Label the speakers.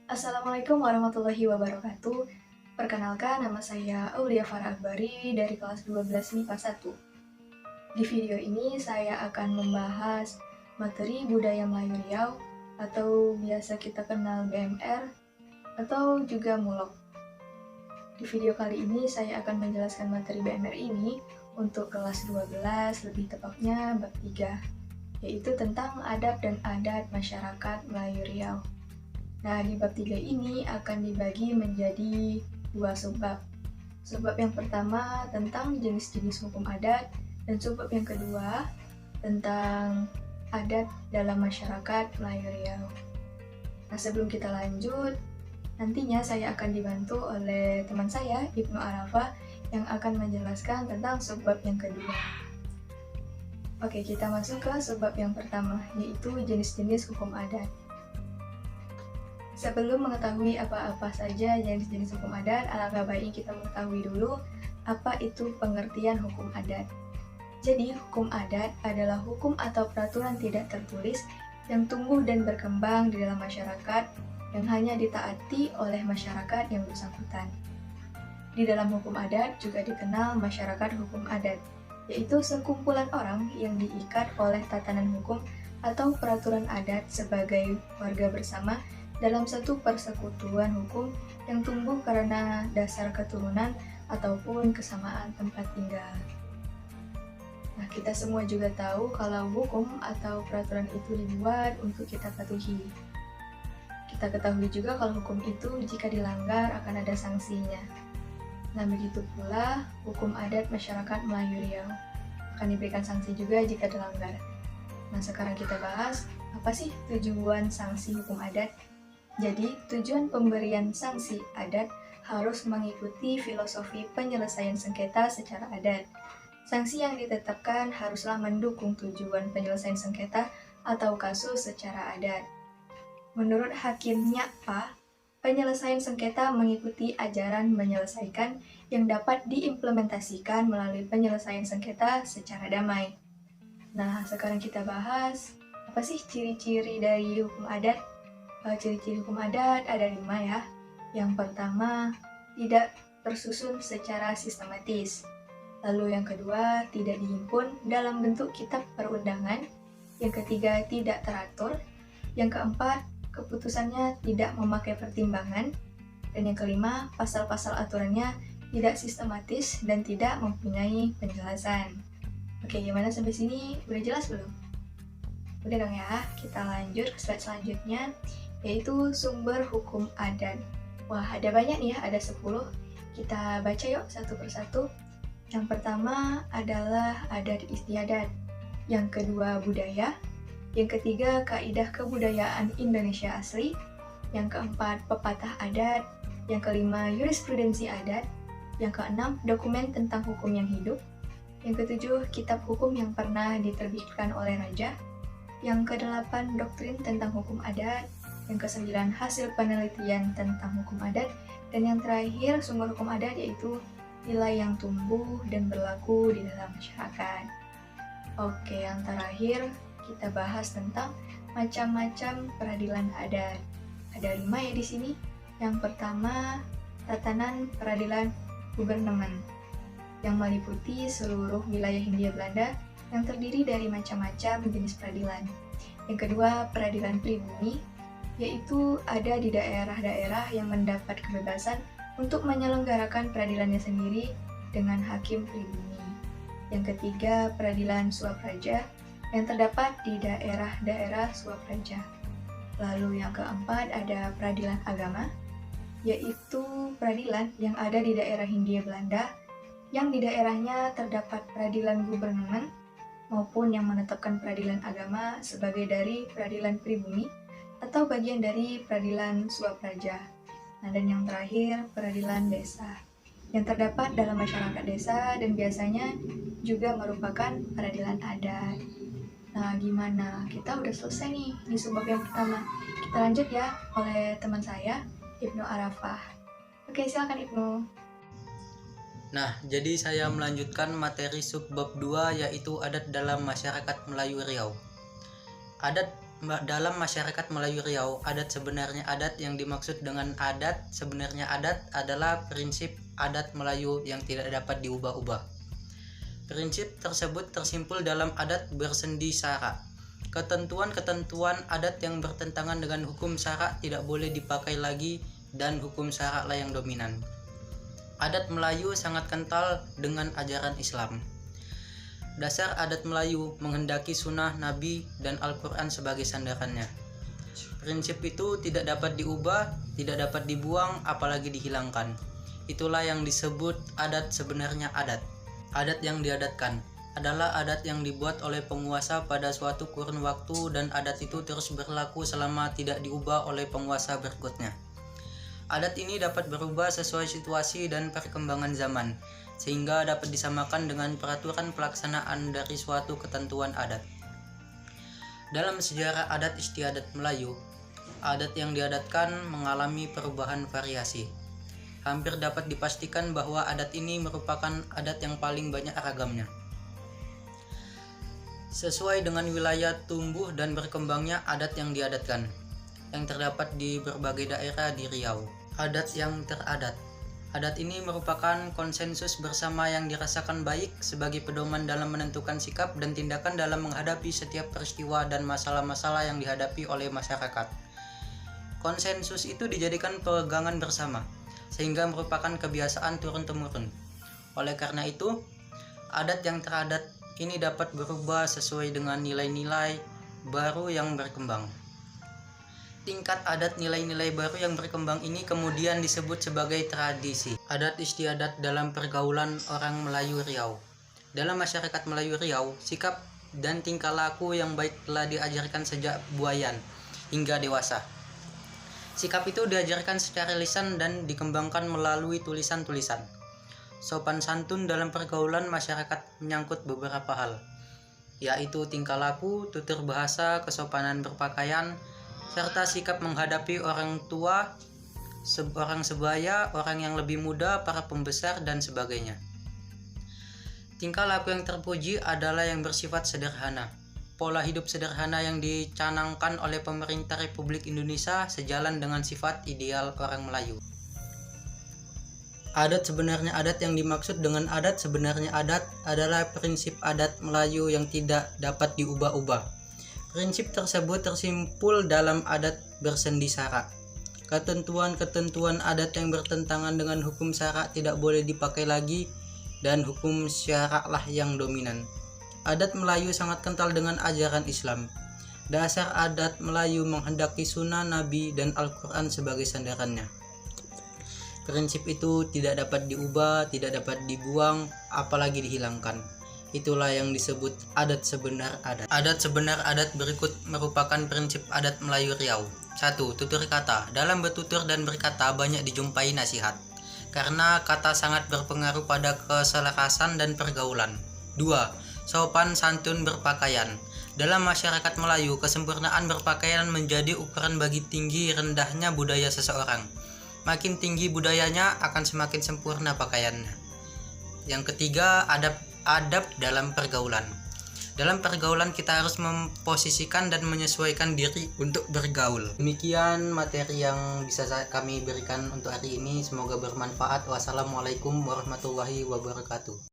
Speaker 1: Assalamualaikum warahmatullahi wabarakatuh. Perkenalkan, nama saya Aulia Farah Akbari dari kelas 12 MIPA 1. Di video ini saya akan membahas materi Budaya Melayu Riau atau biasa kita kenal BMR atau juga Mulok. Di video kali ini saya akan menjelaskan materi BMR ini untuk kelas 12, lebih tepatnya bab 3, yaitu tentang adab dan adat masyarakat Melayu Riau. Nah, di bab 3 ini akan dibagi menjadi dua subbab. Subbab yang pertama tentang jenis-jenis hukum adat, dan subbab yang kedua tentang adat dalam masyarakat Melayu Riau. Nah, sebelum kita lanjut, nantinya saya akan dibantu oleh teman saya, Ibnu Arafah, yang akan menjelaskan tentang subbab yang kedua. Oke, kita masuk ke subbab yang pertama, yaitu jenis-jenis hukum adat. Sebelum mengetahui apa-apa saja jenis-jenis hukum adat, alangkah baiknya kita mengetahui dulu apa itu pengertian hukum adat. Jadi, hukum adat adalah hukum atau peraturan tidak tertulis yang tumbuh dan berkembang di dalam masyarakat yang hanya ditaati oleh masyarakat yang bersangkutan. Di dalam hukum adat juga dikenal masyarakat hukum adat, yaitu sekumpulan orang yang diikat oleh tatanan hukum atau peraturan adat sebagai warga bersama dalam satu persekutuan hukum yang tumbuh karena dasar keturunan ataupun kesamaan tempat tinggal. Nah, kita semua juga tahu kalau hukum atau peraturan itu dibuat untuk kita patuhi. Kita ketahui juga kalau hukum itu jika dilanggar akan ada sanksinya. Nah, begitu pula hukum adat masyarakat Melayu Riau akan diberikan sanksi juga jika dilanggar. Nah, sekarang kita bahas apa sih tujuan sanksi hukum adat. Jadi, tujuan pemberian sanksi adat harus mengikuti filosofi penyelesaian sengketa secara adat. Sanksi yang ditetapkan haruslah mendukung tujuan penyelesaian sengketa atau kasus secara adat. Menurut Hakim Nyakpa, penyelesaian sengketa mengikuti ajaran menyelesaikan yang dapat diimplementasikan melalui penyelesaian sengketa secara damai. Nah, sekarang kita bahas apa sih ciri-ciri dari hukum adat? Ciri-ciri hukum adat ada 5 ya. Yang pertama, tidak tersusun secara sistematis. Lalu yang kedua, tidak dihimpun dalam bentuk kitab perundangan. Yang ketiga, tidak teratur. Yang keempat, keputusannya tidak memakai pertimbangan. Dan yang kelima, pasal-pasal aturannya tidak sistematis dan tidak mempunyai penjelasan. Oke, gimana sampai sini? Udah jelas belum? Udah dong ya, kita lanjut ke slide selanjutnya, yaitu sumber hukum adat. Wah, ada banyak nih ya, ada 10. Kita baca yuk satu persatu. Yang pertama adalah adat istiadat. Yang kedua budaya. Yang ketiga kaidah kebudayaan Indonesia asli. Yang keempat pepatah adat. Yang kelima jurisprudensi adat. Yang keenam dokumen tentang hukum yang hidup. Yang ketujuh kitab hukum yang pernah diterbitkan oleh raja. Yang kedelapan doktrin tentang hukum adat. Yang kesembilan hasil penelitian tentang hukum adat, dan yang terakhir sumber hukum adat yaitu nilai yang tumbuh dan berlaku di dalam masyarakat. Oke, yang terakhir kita bahas tentang macam-macam peradilan adat. Ada 5 ya di sini. Yang pertama, tatanan peradilan gubernemen yang meliputi seluruh wilayah Hindia Belanda yang terdiri dari macam-macam jenis peradilan. Yang kedua, peradilan pribumi, yaitu ada di daerah-daerah yang mendapat kebebasan untuk menyelenggarakan peradilannya sendiri dengan hakim pribumi. Yang ketiga, peradilan swapraja yang terdapat di daerah-daerah swapraja. Lalu yang keempat ada peradilan agama, yaitu peradilan yang ada di daerah Hindia Belanda yang di daerahnya terdapat peradilan gubernemen maupun yang menetapkan peradilan agama sebagai dari peradilan pribumi atau bagian dari peradilan swapraja. Nah, dan yang terakhir, peradilan desa yang terdapat dalam masyarakat desa dan biasanya juga merupakan peradilan adat. Nah, gimana? Kita udah selesai nih di subbab yang pertama. Kita lanjut ya oleh teman saya, Ibnu Arafah. Oke, silakan Ibnu.
Speaker 2: Nah, jadi saya melanjutkan materi subbab 2 yaitu adat dalam masyarakat Melayu Riau. Adat dalam masyarakat Melayu Riau, adat sebenarnya adat yang dimaksud dengan adat sebenarnya adat adalah prinsip adat Melayu yang tidak dapat diubah-ubah. Prinsip tersebut tersimpul dalam adat bersendi syarak. Ketentuan-ketentuan adat yang bertentangan dengan hukum syarak tidak boleh dipakai lagi dan hukum syaraklah yang dominan. Adat Melayu sangat kental dengan ajaran Islam. Dasar adat Melayu menghendaki sunnah Nabi dan Al-Quran sebagai sandarannya. Prinsip itu tidak dapat diubah, tidak dapat dibuang, apalagi dihilangkan. Itulah yang disebut adat sebenarnya adat. Adat yang diadatkan adalah adat yang dibuat oleh penguasa pada suatu kurun waktu dan adat itu terus berlaku selama tidak diubah oleh penguasa berikutnya. Adat ini dapat berubah sesuai situasi dan perkembangan zaman, sehingga dapat disamakan dengan peraturan pelaksanaan dari suatu ketentuan adat. Dalam sejarah adat istiadat Melayu, adat yang diadatkan mengalami perubahan variasi. Hampir dapat dipastikan bahwa adat ini merupakan adat yang paling banyak ragamnya. Sesuai dengan wilayah tumbuh dan berkembangnya adat yang diadatkan, yang terdapat di berbagai daerah di Riau. Adat yang teradat. Adat ini merupakan konsensus bersama yang dirasakan baik sebagai pedoman dalam menentukan sikap dan tindakan dalam menghadapi setiap peristiwa dan masalah-masalah yang dihadapi oleh masyarakat. Konsensus itu dijadikan pegangan bersama, sehingga merupakan kebiasaan turun-temurun. Oleh karena itu, adat yang teradat ini dapat berubah sesuai dengan nilai-nilai baru yang berkembang. Tingkat adat nilai-nilai baru yang berkembang ini kemudian disebut sebagai tradisi. Adat istiadat dalam pergaulan orang Melayu Riau. Dalam masyarakat Melayu Riau, sikap dan tingkah laku yang baik telah diajarkan sejak buayan hingga dewasa. Sikap itu diajarkan secara lisan dan dikembangkan melalui tulisan-tulisan. Sopan santun dalam pergaulan masyarakat menyangkut beberapa hal, yaitu tingkah laku, tutur bahasa, kesopanan berpakaian, serta sikap menghadapi orang tua, orang sebaya, orang yang lebih muda, para pembesar, dan sebagainya. Tingkah laku yang terpuji adalah yang bersifat sederhana. Pola hidup sederhana yang dicanangkan oleh pemerintah Republik Indonesia sejalan dengan sifat ideal orang Melayu. Adat sebenarnya adat yang dimaksud dengan adat sebenarnya adat adalah prinsip adat Melayu yang tidak dapat diubah-ubah. Prinsip tersebut tersimpul dalam adat bersendi syarak. Ketentuan-ketentuan adat yang bertentangan dengan hukum syarak tidak boleh dipakai lagi dan hukum syaraklah yang dominan. Adat Melayu sangat kental dengan ajaran Islam. Dasar adat Melayu menghendaki sunnah Nabi dan Al-Quran sebagai sandarannya. Prinsip itu tidak dapat diubah, tidak dapat dibuang, apalagi dihilangkan. Itulah yang disebut adat sebenar adat. Adat sebenar adat berikut merupakan prinsip adat Melayu Riau. 1. Tutur kata. Dalam bertutur dan berkata banyak dijumpai nasihat, karena kata sangat berpengaruh pada keselarasan dan pergaulan. 2. Sopan santun berpakaian. Dalam masyarakat Melayu, kesempurnaan berpakaian menjadi ukuran bagi tinggi rendahnya budaya seseorang. Makin tinggi budayanya akan semakin sempurna pakaiannya. Yang ketiga, adab dalam pergaulan. Dalam pergaulan kita harus memposisikan dan menyesuaikan diri untuk bergaul. Demikian materi yang bisa kami berikan untuk hari ini. Semoga bermanfaat. Wassalamualaikum warahmatullahi wabarakatuh.